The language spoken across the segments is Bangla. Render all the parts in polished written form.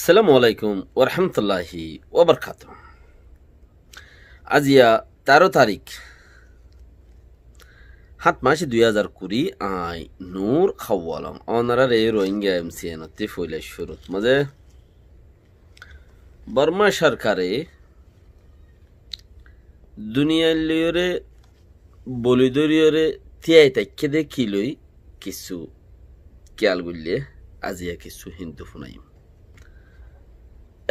আসসালামু আলাইকুম ওরহামতুল্লাহি ওবরকাতুহ। আজিয়া 13 তারিখ 7 মাস 2020 আই নূর খাওয়ালম অনারার এই রোহিঙ্গা এমসিএনতে ফইলে শুরুত মাঝে বর্মা সরকারে দুনিয়ার লিয়রে বলিদরিয়রে তিয়াই তাইকে দে কিলই কিছু খেয়াল গুললে আজিয়া কিছু হিন্দু ফুনাইম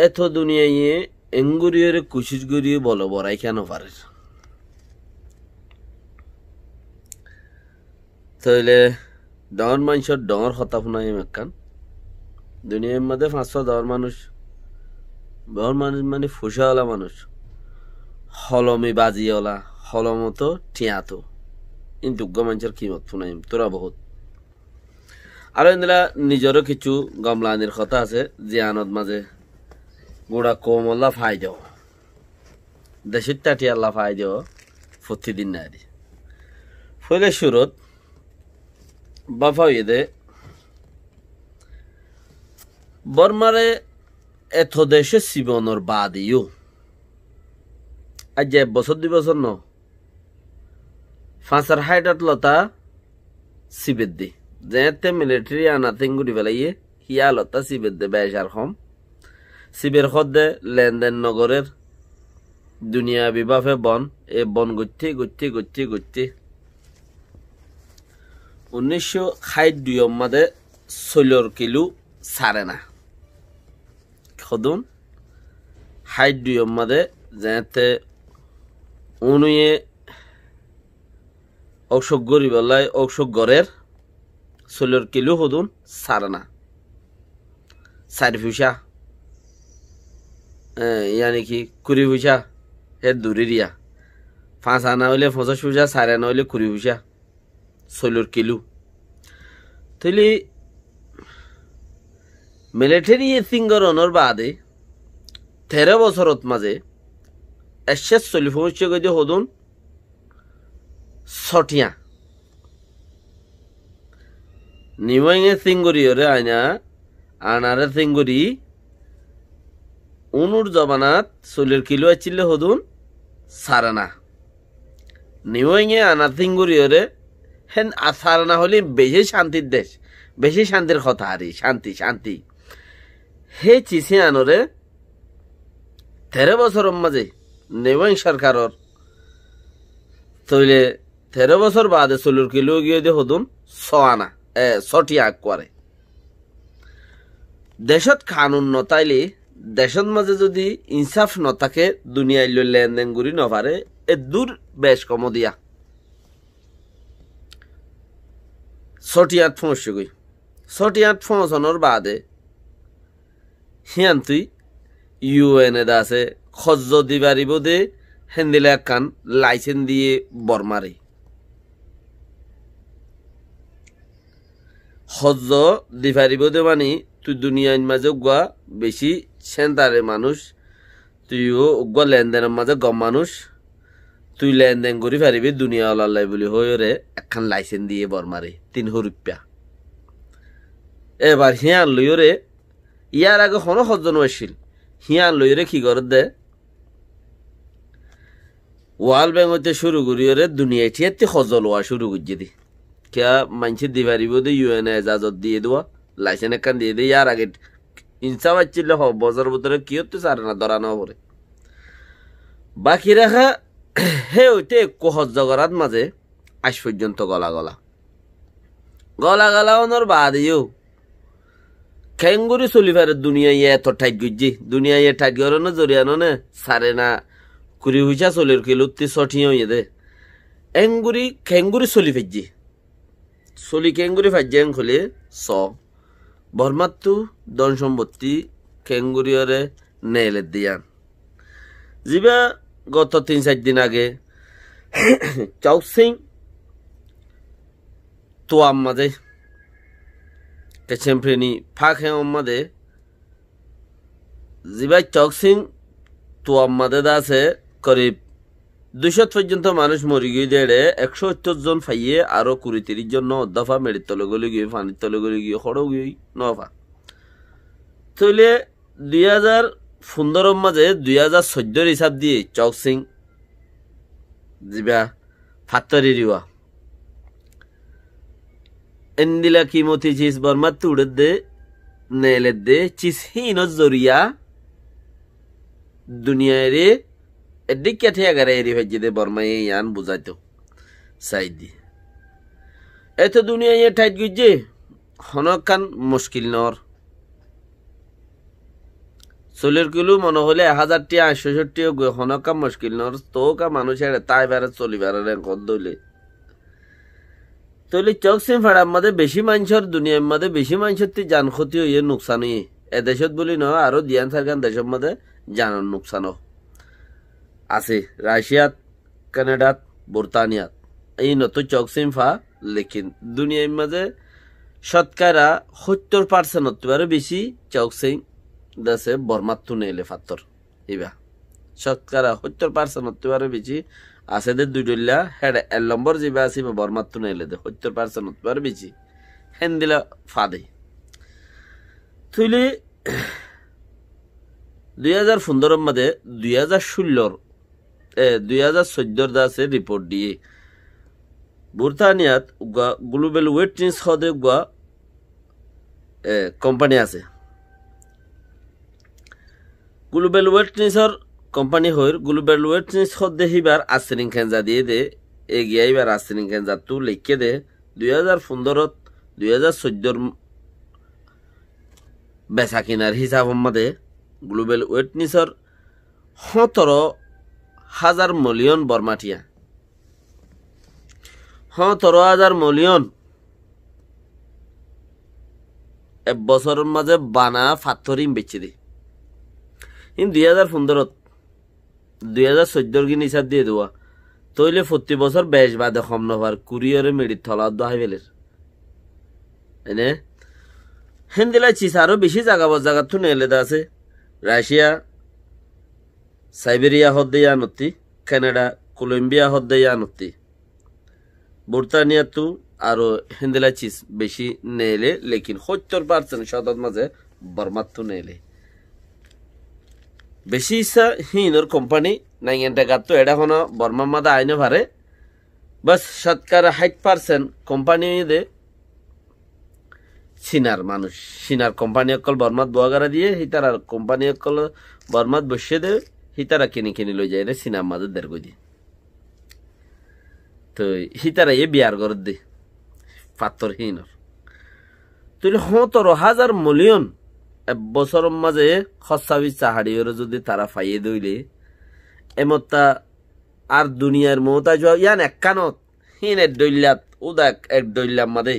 এত দুনিয়ায় এঙ্গুরিয়রে কুশিস গরিয়ে বলো বড়াই কেন পারে তাহলে ডর মানুষের ডর হতা ফুনাই মেকান দুনিয়ার মধ্যে 500 মানুষ মানে ফুসাওয়ালা মানুষ হলমি বাজিওয়ালা হলমতো টিয়াতো কিন্তু মানুষের কিমত ফুনাই তোরা বহুত আর ইন্দলা নিজেরও কিছু গমলানির কথা আছে যে আনদ মাঝে গোড়া কম আল্লাহ ফাই দেও দেশের টাটি আল্লাহ ফাই দেও প্রতিদিন নারী ফলে সুরত বাফাই দে বর্মারে এত দেশে জীবনের বাদিও আজ 1 বছর 2 বছর ন 5 হাইটাত লতা সিবেদ দি যেতে মিলিটারি আনাতিং গুড়ি বেলাইয়ে হিয়া লতা সিবেদ দে বেশার কম সিবের খদ্দে লেনদেন নগরের দুনিয়া বিবাহে বন এ বন গতি 1962 মাদে 16 কিলো সারে না খদুন 62 মাদে যেতে উনুয়ে অশোক গরি বেলায় অশোক গড়ের 16 কিলো হদুন সারে না সাইড यानी कि 20 পয়সা হে দূরে দিয়া 5 আনা হইলে 50 পয়সা 4 আনা হইলে 20 পয়সা 16 কিলো তাইলে মিলিটারি সিঙ্গর অনর বাদে 13 বছরত মাঝে 140 পয়সা গদে হদুন ছটিয়া নিময়ে সিঙ্গরি ওরে আইনা আনারে সিঙ্গরি উনুর জবানাত 16 কিলো আছিল হদুন সারানা নিওয়ে আনা সিঙ্গুরিয়রে হেন আসারানা হলি বেশি শান্তির দেশ বেশি শান্তির কথা হারি শান্তি হে চিসে আনরে 13 বছর মাঝে নেওয়াই সরকারর তইলে 13 বছর বাদে 16 কিলো গিয়ে দে হদুন 6 আনা 6টি আগ করে দেশত কানুন নতাইলে দেশের মাঝে যদি ইনসাফ নথাকে দুনিয়ায় লেনদেন করি নপারে এ দূর বেশ কম দিয়া 68 পৌঁছে গই 68 পৌঁছানোর বাদে হিয়ান তুই ইউএন এ আছে খজ্জ দিবারিব দে হেন্দিলে কান লাইসেন্স দিয়ে বর্মারে খজ্জ দিবারিব দে মানে তুই দুনিয়ার মাঝে গুয়া বেশি সেন্টারে মানুষ তুইও উগ্র লেনদেনের মাঝে গম মানুষ তুই লেনদেন করি পারিবি দুনিয়া আল্লাহ বলি হয়ে একখান লাইসেন্স দিয়ে বর্মারে 300 রুপিয়া এবার হিয়ান লইরে ইয়ার আগে কোনো সজ্জন আসছিল হিয়ান লইরে কি করে দে ওয়াল ব্যাংক হইতে শুরু করিরে দুনিয়া ঠিয়াতে সজ্জ লওয়া শুরু করছে দি কিয়া মানসি দি পারিব দে ইউএন এজাজত দিয়ে দেওয়া লাইসেন্স একখান দিয়ে দে ইয়ার আগে ইনসাফ আসছিল বছর ভিতরে কি হতে চারে না ধরানো পরে বাকি রাখা হে ওইতে সহ্য করার মাঝে আজ পর্যন্ত গলা অনর বাদেও খেঙ্গুরি চলি পারে দুনিয়ায় এত ঠাইট গুজি দুনিয়ায় ঠাইট গরনো জরিয়ানো নে সারে না 20 পয়সা 16 কিলো 60 হইয়ে দে খেঙ্গুরি চলি ফেজি চলি খেঙ্গুরি ফাজ্যাং খুলে বর্মাত্তু ধন সম্পত্তি খেঙ্গুরিয়রে নেলে দিয়ান যিবা গত 3-4 দিন আগে চৌক সিং তো আমাদের কেছেমপ্রেনি ফাঁক হে আমাদের যিবা চৌক সিং তো আমাদের আছে করিব 200 পর্যন্ত মানুষ মরি গিয়ে দেড়ে 170 জন ফাইয়ে আরো 20-30 জন দফা মেডির তলে গলে গিয়ে পানির তলে গলে গিয়ে খড়ো গিয়ে নফা তইলে 2015 মাঝে 2014 হিসাব দিয়ে চকসিং জিবা ফাত্তরি রিওয়া এন্দিলা কিমতি চিজ বর্মা তুড়ে দে নেলে দে চিজ হিন জরিয়া দুনিয়ায় রে এদিক কেটে আগারে এরি হয়ে দে বর্মা ইয়ান বুঝাইতো সাইদি এত দুনিয়া ঠাইট গুজে হনকান মুশকিল নর চলির কিলো মনে হলে 1000 টি 860 হনকান মুশকিল নর তো কা মানুষের তাই বারে চলিবারে কত দইলে তইলে চকসিম ফাড়ার মধ্যে বেশি মানুষের দুনিয়ার মধ্যে বেশি মানুষের তি জান ক্ষতি হইয়ে নুকসান হইয়ে এ দেশত বলি নয় আরো দিয়ান থাকান দেশের মধ্যে জানার নুকসান আছে রাশিয়াত কানাডাত বর্তানিয়াত এই নত চকসিম ফা লেকিন দুনিয়ার মাঝে শতকরা 70% হতে বেশি চকসিম দেশে বর্মাত্তু নেলে ফাত্তর ইবা শতকরা 70% হতে বেশি আছে দে দুই ডল্লা হেড এল নম্বর জিবা আছে বর্মাত্তু নেলে দে 70% হতে বেশি হেন দিলা ফাদে তুইলে 2015 মধ্যে 2014 দাসে রিপোর্ট দিয়ে বুরতানিয়াত গ্লোবাল ওয়েটনিস হদে কোম্পানি আছে গ্লোবাল ওয়েটনিসর কোম্পানি হইর গ্লোবাল ওয়েটনিস হদে হিবার আসরিং খেঞ্জা দিয়ে দে এগিয়ে এবার আসরিং খেঞ্জা তু লিখে দে 2015 2014 বেচা কিনার হিসাব মধ্যে গ্লোবাল ওয়েটনিসর 17,000 মিলিয়ন বর্মাটিয়া 17,000 মিলিয়ন এক বছরের মাঝে বানা ফাত্তরিম বেচে দি ইন 2014 গিন হিসাব দিয়ে দেওয়া তইলে প্রতি বছর বেশ বাদে কম নবার কুরিয়ারে মেডির থলা দোহাই ফেলের এনে হেন্দিলা চিস আরো বেশি জায়গা থু নেলে আছে রাশিয়া সাইবেরিয়া হদ্দে নতি কানাডা কলম্বিয়া হদ্দে নতি বুরতানিয়া তু আরো হেন্দিলা চিস বেশি নেলে লেকিন 70% শতত মাঝে বর্মাত্তু নেলে বেশি ইচ্ছা হিনর কোম্পানি নাইন টাকা তো এটা হনো বর্মার মাদা আইনে ভারে বাস শতকরা 60% কোম্পানি দে চীনার মানুষ চীনার কোম্পানি অকল বর্মাত বোয়াগারা দিয়ে হিতারা কোম্পানি অকল বর্মাত বসে দে হিতারা কিনি লই যায় রে চীনার মাঝে দেড় দিয়ে তো হিতারা এ বিয়ার করে দে পাত্তর হিনর তুই 17,000 মিলিয়ন এক বছরের মাঝে খসাবি চাহাড়িওর যদি তারা ফাইয়ে দইলে এমতা আর দুনিয়ার মমতা ইয়ান একানত হিন এক দৈল্যাত উদা এক দৈল্যার মাঝে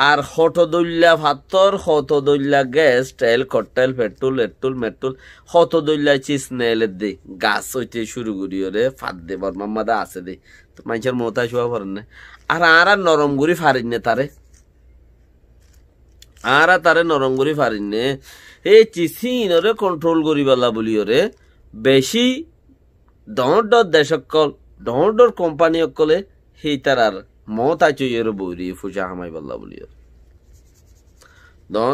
আর হট দৈল্যা ভাতর হত দৈল্যা গ্যাস তেল কটেল পেট্রোল মেট্রোল হত দৈল্যা চিজ নেলে দে গাছ হইতে শুরু করিওরে ফাত দে বর্মার মাদা আছে দে তো মানুষের মমতা শোয়া পারেন না আর নরম গুড়ি ফারিন নে তারে তারে নরম গুড়ি ফারিন নে এই চিসিনরে কন্ট্রোল করিবালা বলিওরে বেশি দর দেশকল দর কোম্পানি অকলে সেই তার আর মমতা চইয়ের বৈরি ফুজা হামাই বল্লা বলিওর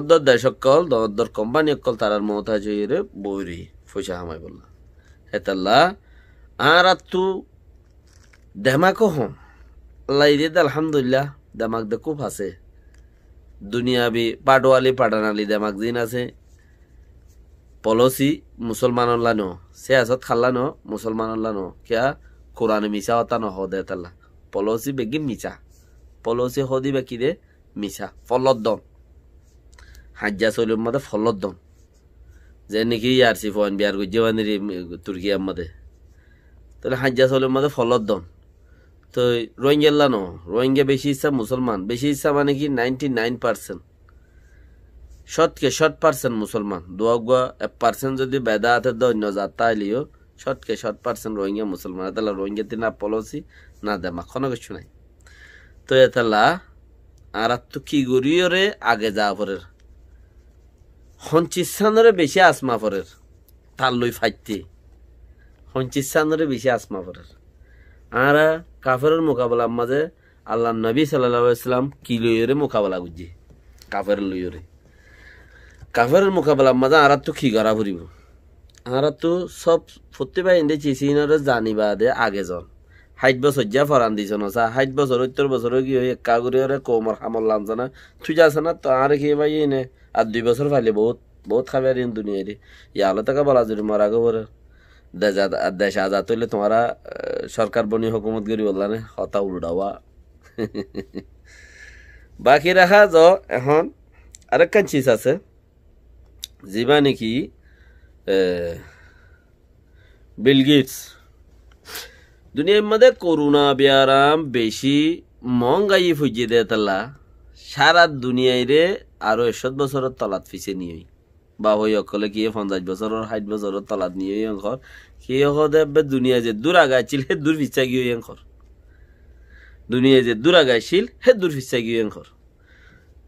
দর দেশকল দর কোম্পানি অকল তার আর মমতা চইয়ের বৈরি ফুজা হামাই বল্লা হেতাল্লা আর তু দেমাকো হম আল্লাহ ঈদ আলহামদুলিল্লাহ দেমাক দে খুব আছে দুনিয়াবি পাডওয়ালি পাডানালি দেমাক দিন আছে পলসি মুসলমানর লানো সিয়াসত খাল্লানো মুসলমানর লানো কিয়া কোরআনে মিছা হতা ন হদে তাল্লা পলসি বেগি মিছা পলসি হদি বেকি দে মিছা ফলদ্দন হাজ্জা চলির মধ্যে ফলদ্দন যে নাকি ইয়ারসি ফোন বিয়ার গুজ্জেবানি তুর্কিয়ার মধ্যে তাহলে হাজ্জা চলির মধ্যে ফলদ্দন তো রোহিঙ্গা লানো রোহিঙ্গা বেশি ইচ্ছা মুসলমান বেশি ইচ্ছা মানে কি 99% শতকে 60% মুসলমান দোয়া 1% যদি বেদা হাতে দৈন্য যাত্রা আইলিও শতকে 60% রোহিঙ্গা মুসলমান তাহলে রোহিঙ্গা না পলসি না দেমা কোনো কিছু নাই তো এতালা আর তো কি গরিয়রে আগে যা পরের হঞ্চিসানরে বেশি আসমা পরের তার লই ফাইতে হঞ্চিসানরে বেশি আসমা পরের আর কাফেরের মোকাবেলার মাঝে আল্লাহ নবী সাল্লাল্লাহু আলাইহি ওয়াসাল্লাম কি লইরে মোকাবেলা করছে কাফের লইরে কাফের মোকাবেলার মাঝে আর তো কি করা ফুরিব আর তো সব প্রতিভা ইন্দে চিচিনরে জানিবা দে আগে জন 60 বছর যা ফরান দিছ না 60 বছর 70 বছর কি হই একা করে ওরে কোমর হামল লামছ না তুই যাস না তো আর কি ভাই নে আর 2 বছর ফাইলে বহুত বহুত খাবার ইন দুনিয়ায় রে ইয়ালো টাকা বলা যদি মরা গবর দেশ আজাদ হইলে তোমারা সরকার বনি হুকুমত করি বললা না হতা উল্টাওয়া বাকি রাখা য এখন আরেকখান চিজ আছে যিবা নাকি বিল গেটস দুনিয়ার মধ্যে করোনা ব্যারাম বেশি মহঙ্গাই ফুজিয়ে দেয় তাল্লা সারা দুনিয়ায় রে আরো 100 বছরের তলাত ফিসে নিয়ে বা হই অকলে কি 50 বছরের 60 বছরের তলাত নিয়ে অঙ্কর কি হদেবে দুনিয়া যে দূর আগাইছিল হে দূর ফিসা গিয়ে অঙ্কর দুনিয়া যে দূর আগাইছিল হে দূর ফিসা গিয়ে অঙ্কর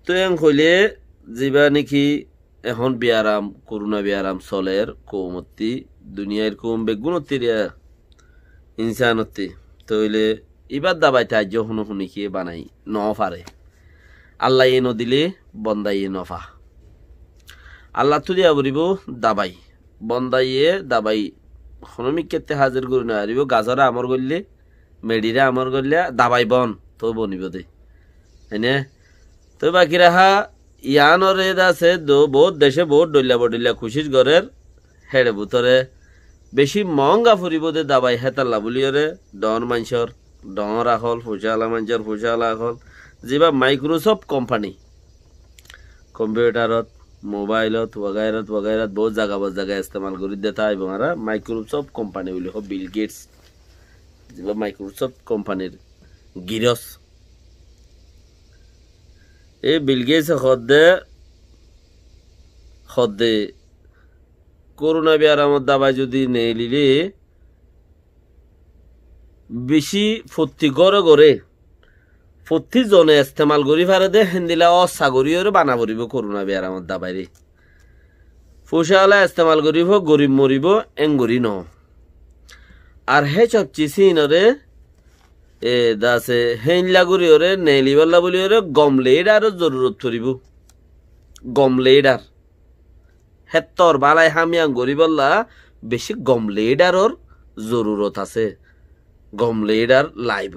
তো এং হইলে যিবা নাকি এখন ব্যারাম করোনা ব্যারাম চলের কৌমতি দুনিয়ার কম বেগুনতিরিয়া ইনসানতি তইলে এবার দাবাই তাজ্য শুনো শুনি কি বানাই ন পারে আল্লাহ এ নদিলে বন্দাই এ নফা আল্লাহ তো দিয়া বলিব দাবাই বন্দাইয়ে দাবাই হনমিক কেতে হাজির করি না আরিব গাজরা আমর করলে মেডিরা আমর করলে দাবাই বন তো বনিব দে হ্যাঁ তো বাকি রাহা ইয়ানর এদ আছে বহুত দেশে বহুত ডলিয়া খুশির ঘরের হেড়ে বুতরে বেশি মহঙ্গা ফুরিব দে দাবাই হেতাল্লা বুলিয়রে ডন মাঞ্চর ডন রাখল ফুসালা মাঞ্চর ফুসালা রাখল যেবা মাইক্রোসফট কোম্পানি কম্পিউটারত মোবাইলত ওয়াগাইরাত বহুত জায়গা ইস্তেমাল করি দেতা এবং আর মাইক্রোসফট কোম্পানি বলি হোক বিল গেটস যেবা মাইক্রোসফট কোম্পানির গিরস এই বিল গেটস হদ্দে করোনা ব্যারামত দাবাই যদি নেই লিলে বেশি ফত্তি গড়ে ফত্তি জনে ইস্তেমাল করি পারে দে হেন্দিলা অসাগরীয় বানা পড়িব করোনা ব্যারামত দাবাই রে ফুসালা ইস্তেমাল করিব গরিব মরিব এঙ্গরি ন আর হে সবচেয়ে সিনরে এ দাসে হেনলা করিওরে নেলিবাল্লা বলিওরে গমলেডার জরুরত পড়িব গমলেডার হেত্তর বালাই হামিয়াং গরিবল্লা বেশি গমলেডারর জরুরত আছে গমলেডার লাইব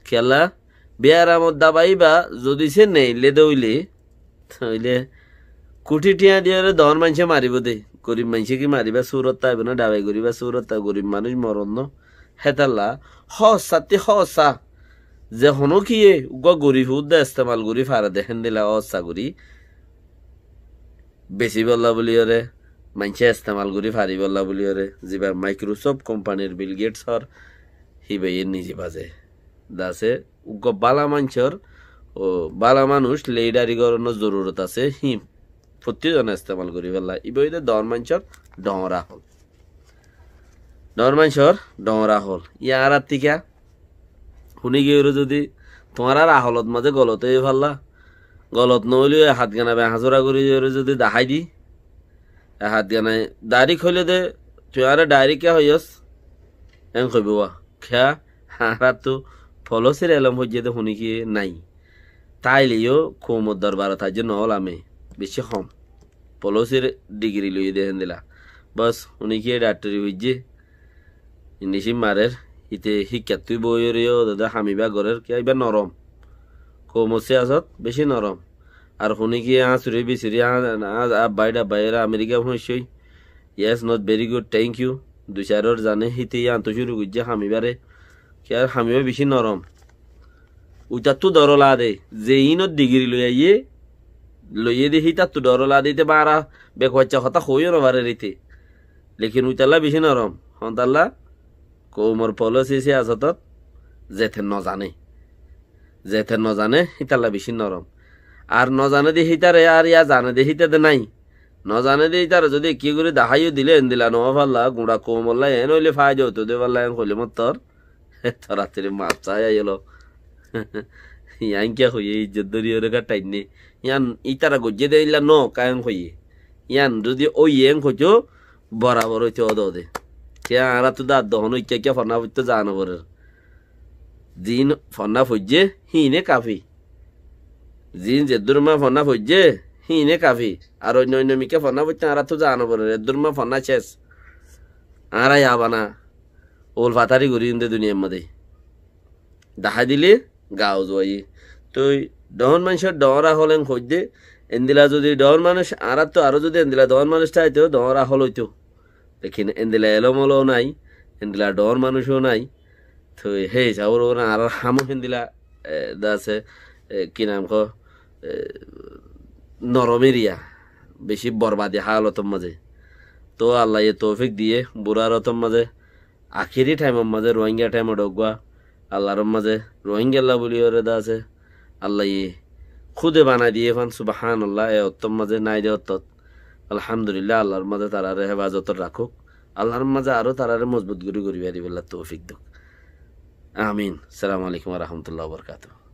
খেলা বেয়ারামত দাবাইবা যদি সে নেইলে দইলে তাইলে কুটি টিয়া দিয়ে দন মানুষে মারিব দে গরিব মানুষে কি মারিবা সুরত তাইব না ডাবাই করিবা সুরত তাই গরিব মানুষ মরণ ন হেতাল্লা হসা যে হনো কি গরিব হুদ ইস্তেমাল করি ফারা দেখেন দিলা হসা করি বেশি বললা বলিওরে মানুষে ইস্তেমাল করি ফারি বললা বলিওরে যেবা মাইক্রোসফট কোম্পানির বিল গেটসর হিবাইয়ে নিজে বাজে দাসে বালা মানুষের ও বালা মানুষ লেইডারি করানোর জরুরত আছে হিম প্রত্যেকজন ইস্তেমাল করি ফেললা ইবইতে দর মানুষের ডরা হল দর মানুষের ডরা হল ইয়ার আর টিকা শুনি গিয়ে যদি তোমার আর আহলত মাঝে গলত হয়ে ফেললা গলত নহলেও হাত গানা হাজরা করি যদি দেখাই দি হাত গানায় দাড়ি খইলে দে তুই আর ডায়েরি কে হইস এম কইব খেয়া হারা তো ফলসের এলম হইয়ে তো শুনি কি নাই তাইলেও কৌমর দরবার থাকছে নহল আমি বেশি কম পলসের ডিগ্রি লইয়ে দেখেন দিলা বস উনি কি ডাক্তারি হইছে ইংলিশি মারের ইতে শিক্ষা তুই বইয়েও দাদা হামিবা ঘরের কি এবার নরম কৌমসে আসত বেশি নরম আর শুনি কি চুরি বিচুরি বাইরা আমেরিকা হইসই yes not very good thank you দুই চারের জানে হিতে আনতো শুরু করছে হামিবারে কি আর হামিবা বেশি নরম ওইটা তো দরলা দে যে ইনত ডিগ্রি লইয়ে দে হিতা তো দরলা দিতে বারা বেকবাচ্চা হতা হইও না বারে রীতি লেকিন উইতাল্লা বেশি নরম হন্তাল্লা কৌমর পলসি সে আসত যেথেন নজানে হিতাল্লা বেশি নরম আর নজানে দিয়ে হিতারে আর ইয়া জানে দিয়ে হিতাতে নাই নজানে দিয়ে হিতারে যদি কি করে দেখাইও দিলে এন দিলা নবা পারলা গুঁড়া কৌমল্লা এন হইলে ফাই যাও তো দিয়ে পারলা এন হইলে মত তোর রাত্রি মাছ চাই আইলো ইয়ান কে হইয়ে ইজ্জত ধরি ওরে কাটাইনি ইয়ান ইতারা গজ্জে দিলা ন কায়ন হইয়ে ইয়ান যদি ওই এং হইতো বরাবর হইতে অদে কে আরা তো দাঁত দহন ইচ্ছা কে ফনা হইতে জানো বরের জিন ফনা ফজ্জে হিনে কাফি জিন যে দুর্মা ফনা ফজ্জে হিনে কাফি আর অন্য অন্য মিকে ফনা বলতে আর তো জানো বলে দুর্মা ফনা শেষ আর আবানা ওল ফাতারি করি ইন্দে দুনিয়ার মধ্যে দেখা দিলে গাও জয় তুই ডহন মানুষের ডহরা হলেন খোঁজ দে এন্দিলা যদি ডহর মানুষ আর তো আরো যদি এন্দিলা ডহর মানুষ চাইতো ডহরা হল হইতো দেখিন এন্দিলা এলোমলো নাই এন্দিলা ডহর মানুষও নাই তো হে যাওর ওরা আর হামো এন্দিলা দাসে কি নাম ক নরমেরিয়া বেশি বরবাদি হালতর মাঝে তো আল্লাহ তৌফিক দিয়ে বুড়ারতর মাঝে আখিরি টাইমের মাঝে রোহিঙ্গা টাইমে ঢোকা আল্লাহর মাঝে রোহিঙ্গা বলি ওরে দা আছে আল্লাহ খুদে বানাই দিয়ে ফান সুবাহান আল্লাহ এ অত্তম মাঝে নাই দে অত্তত আলহামদুলিল্লাহ আল্লাহর মাঝে তারারে হেফাজত রাখুক আল্লাহর মাঝে আরো তারারে মজবুত করি পারি বললা তৌফিক দুক আমিন। আসসালামু আলাইকুম ওয়া রাহমাতুল্লাহি ওয়া বারাকাতুহু।